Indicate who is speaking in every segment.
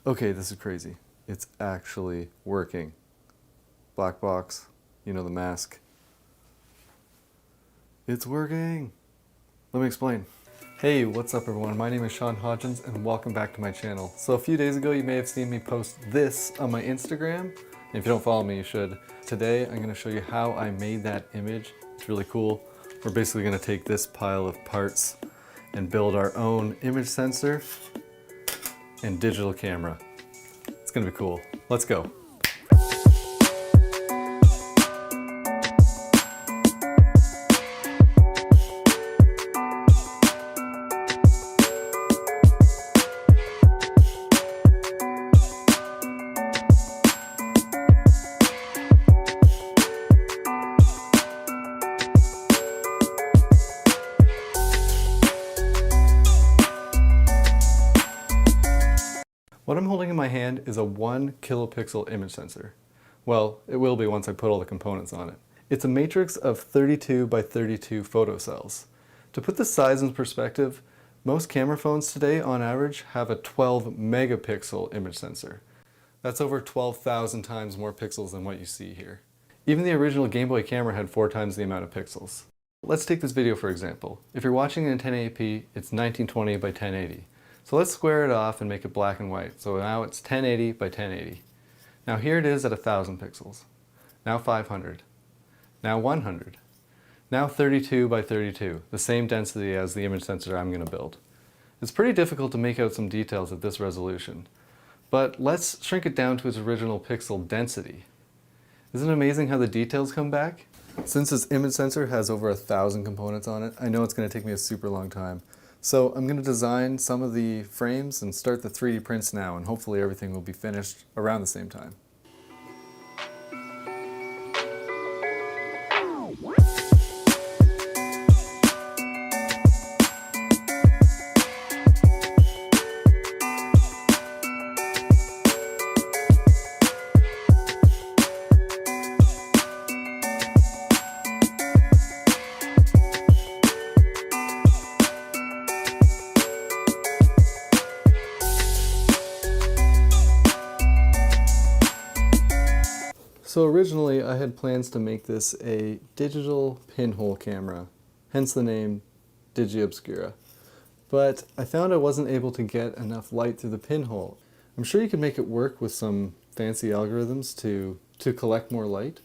Speaker 1: Okay, this is crazy. It's actually working. Black box, you know, the mask. It's working. Let me explain. Hey, what's up everyone? My name is Sean Hodgins and welcome back to my channel. So a few days ago you may have seen me post this on my Instagram. And if you don't follow me, you should. Today I'm gonna show you how I made that image. It's really cool. We're basically gonna take this pile of parts and build our own image sensor and digital camera. It's gonna be cool. Let's go. What I'm holding in my hand is a 1 kilopixel image sensor. Well, it will be once I put all the components on it. It's a matrix of 32 by 32 photocells. To put the size in perspective, most camera phones today on average have a 12 megapixel image sensor. That's over 12,000 times more pixels than what you see here. Even the original Game Boy camera had 4 times the amount of pixels. Let's take this video for example. If you're watching in 1080p, it's 1920 by 1080. So let's square it off and make it black and white. So now it's 1080 by 1080. Now here it is at 1000 pixels. Now 500. Now 100. Now 32 by 32, the same density as the image sensor I'm going to build. It's pretty difficult to make out some details at this resolution, but let's shrink it down to its original pixel density. Isn't it amazing how the details come back? Since this image sensor has over 1,000 components on it, I know it's going to take me a super long time. So I'm going to design some of the frames and start the 3D prints now, and hopefully everything will be finished around the same time. So originally I had plans to make this a digital pinhole camera, hence the name Digi Obscura. But I found I wasn't able to get enough light through the pinhole. I'm sure you could make it work with some fancy algorithms to collect more light.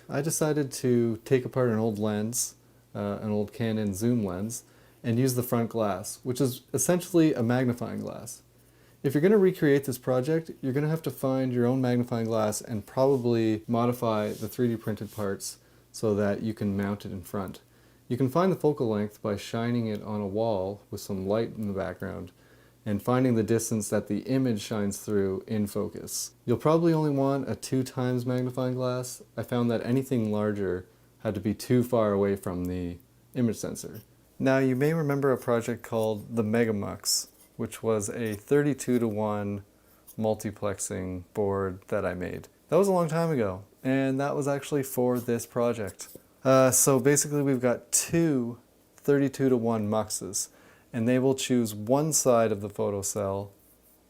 Speaker 1: I decided to take apart an old lens, an old Canon zoom lens, and use the front glass, which is essentially a magnifying glass. If you're going to recreate this project, you're going to have to find your own magnifying glass and probably modify the 3D printed parts so that you can mount it in front. You can find the focal length by shining it on a wall with some light in the background and finding the distance that the image shines through in focus. You'll probably only want a 2 times magnifying glass. I found that anything larger had to be too far away from the image sensor. Now you may remember a project called the Megamux, which was a 32:1 multiplexing board that I made. That was a long time ago, and that was actually for this project. So basically we've got two 32:1 muxes, and they will choose one side of the photocell,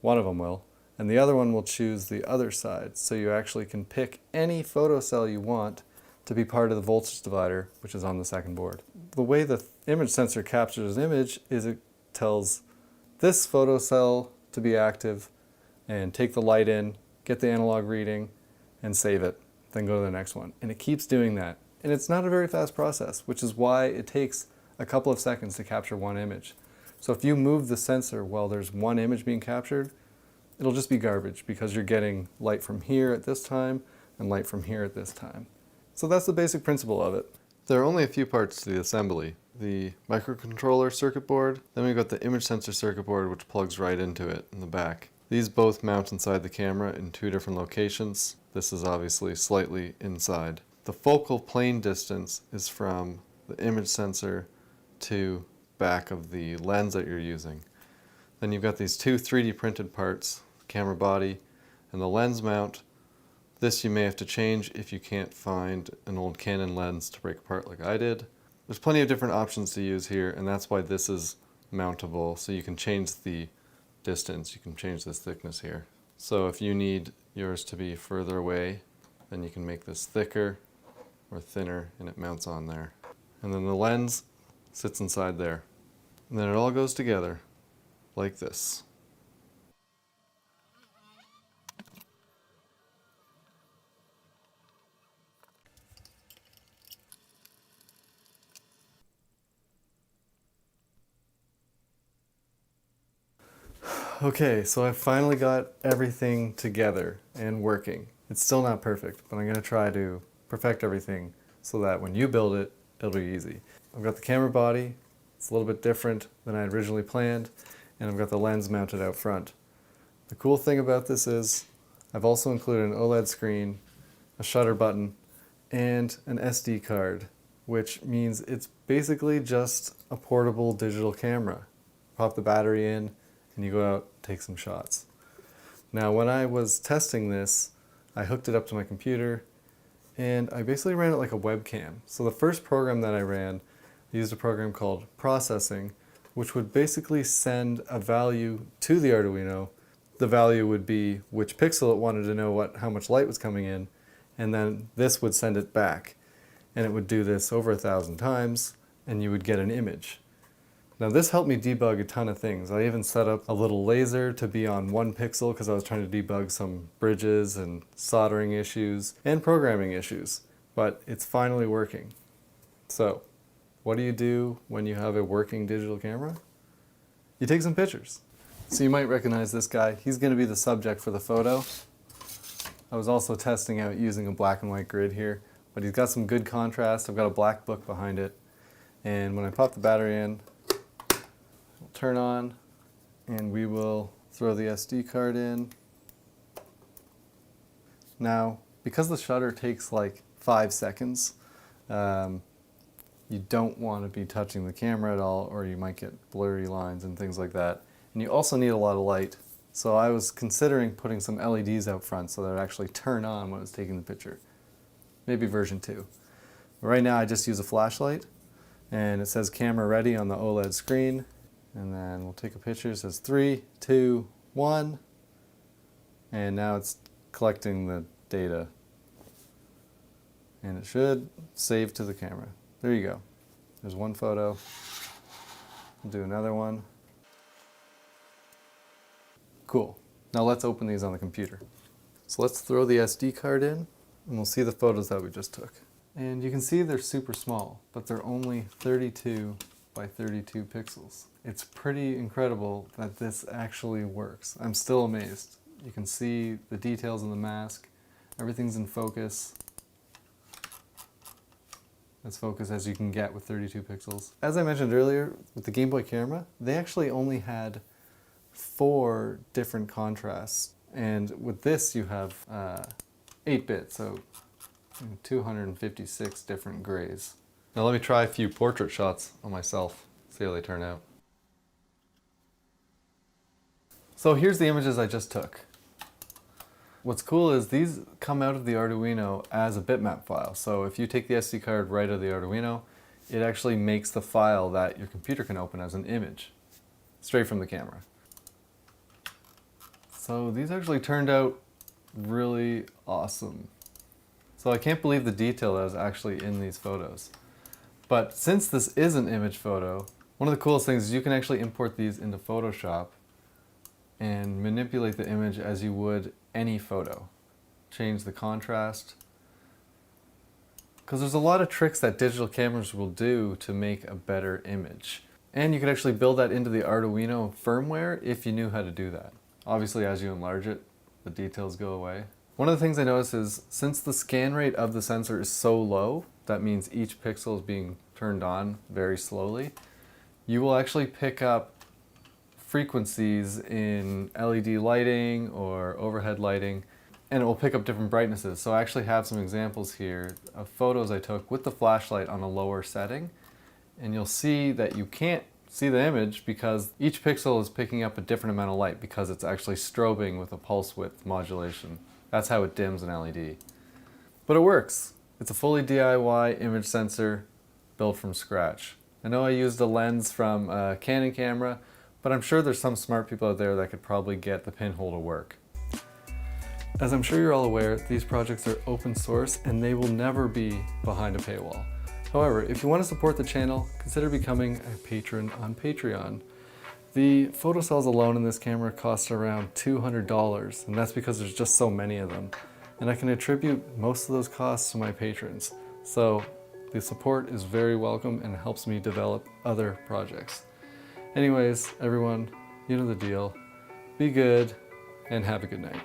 Speaker 1: one of them will, and the other one will choose the other side. So you actually can pick any photocell you want to be part of the voltage divider, which is on the second board. The way the image sensor captures an image is it tells this photocell to be active and take the light in, get the analog reading, and save it. Then go to the next one. And it keeps doing that. And it's not a very fast process, which is why it takes a couple of seconds to capture one image. So if you move the sensor while there's one image being captured, it'll just be garbage because you're getting light from here at this time and light from here at this time. So that's the basic principle of it. There are only a few parts to the assembly. The microcontroller circuit board, then we've got the image sensor circuit board which plugs right into it in the back. These both mount inside the camera in 2 different locations. This is obviously slightly inside. The focal plane distance is from the image sensor to back of the lens that you're using. Then you've got these 2 3D printed parts, the camera body and the lens mount. This you may have to change if you can't find an old Canon lens to break apart like I did. There's plenty of different options to use here, and that's why this is mountable, so you can change the distance, you can change this thickness here. So if you need yours to be further away, then you can make this thicker or thinner and it mounts on there. And then the lens sits inside there. And then it all goes together like this. Okay, so I finally got everything together and working. It's still not perfect, but I'm going to try to perfect everything so that when you build it, it'll be easy. I've got the camera body. It's a little bit different than I had originally planned, and I've got the lens mounted out front. The cool thing about this is I've also included an OLED screen, a shutter button, and an SD card, which means it's basically just a portable digital camera. Pop the battery in, and you go out, take some shots. Now, when I was testing this, I hooked it up to my computer, and I basically ran it like a webcam. So the first program that I ran, I used a program called Processing, which would basically send a value to the Arduino. The value would be which pixel it wanted to know how much light was coming in, and then this would send it back. And it would do this over 1,000 times, and you would get an image. Now this helped me debug a ton of things. I even set up a little laser to be on 1 pixel because I was trying to debug some bridges and soldering issues and programming issues, but it's finally working. So, what do you do when you have a working digital camera? You take some pictures. So you might recognize this guy. He's going to be the subject for the photo. I was also testing out using a black and white grid here, but he's got some good contrast. I've got a black book behind it, and when I pop the battery in, turn on, and we will throw the SD card in. Now, because the shutter takes like 5 seconds, you don't want to be touching the camera at all, or you might get blurry lines and things like that. And you also need a lot of light. So I was considering putting some LEDs out front so that it would actually turn on when it was taking the picture. Maybe version 2. But right now I just use a flashlight, and it says camera ready on the OLED screen. And then we'll take a picture. It says 3, 2, 1. And now it's collecting the data. And it should save to the camera. There you go. There's one photo. We'll do another one. Cool. Now let's open these on the computer. So let's throw the SD card in, and we'll see the photos that we just took. And you can see they're super small, but they're only 32 by 32 pixels. It's pretty incredible that this actually works. I'm still amazed. You can see the details in the mask. Everything's in focus. As focused as you can get with 32 pixels. As I mentioned earlier, with the Game Boy camera, they actually only had 4 different contrasts. And with this you have 8-bit, so 256 different grays. Now let me try a few portrait shots on myself, see how they turn out. So here's the images I just took. What's cool is these come out of the Arduino as a bitmap file. So if you take the SD card right out of the Arduino, it actually makes the file that your computer can open as an image, straight from the camera. So these actually turned out really awesome. So I can't believe the detail that is actually in these photos. But since this is an image photo, one of the coolest things is you can actually import these into Photoshop and manipulate the image as you would any photo. Change the contrast. Because there's a lot of tricks that digital cameras will do to make a better image. And you could actually build that into the Arduino firmware if you knew how to do that. Obviously, as you enlarge it, the details go away. One of the things I noticed is, since the scan rate of the sensor is so low, that means each pixel is being turned on very slowly, you will actually pick up frequencies in LED lighting or overhead lighting, and it will pick up different brightnesses. So I actually have some examples here of photos I took with the flashlight on a lower setting, and you'll see that you can't see the image because each pixel is picking up a different amount of light because it's actually strobing with a pulse width modulation. That's how it dims an LED. But it works. It's a fully DIY image sensor built from scratch. I know I used a lens from a Canon camera, but I'm sure there's some smart people out there that could probably get the pinhole to work. As I'm sure you're all aware, these projects are open source and they will never be behind a paywall. However, if you want to support the channel, consider becoming a patron on Patreon. The photocells alone in this camera cost around $200, and that's because there's just so many of them. And I can attribute most of those costs to my patrons. So the support is very welcome and helps me develop other projects. Anyways, everyone, you know the deal. Be good and have a good night.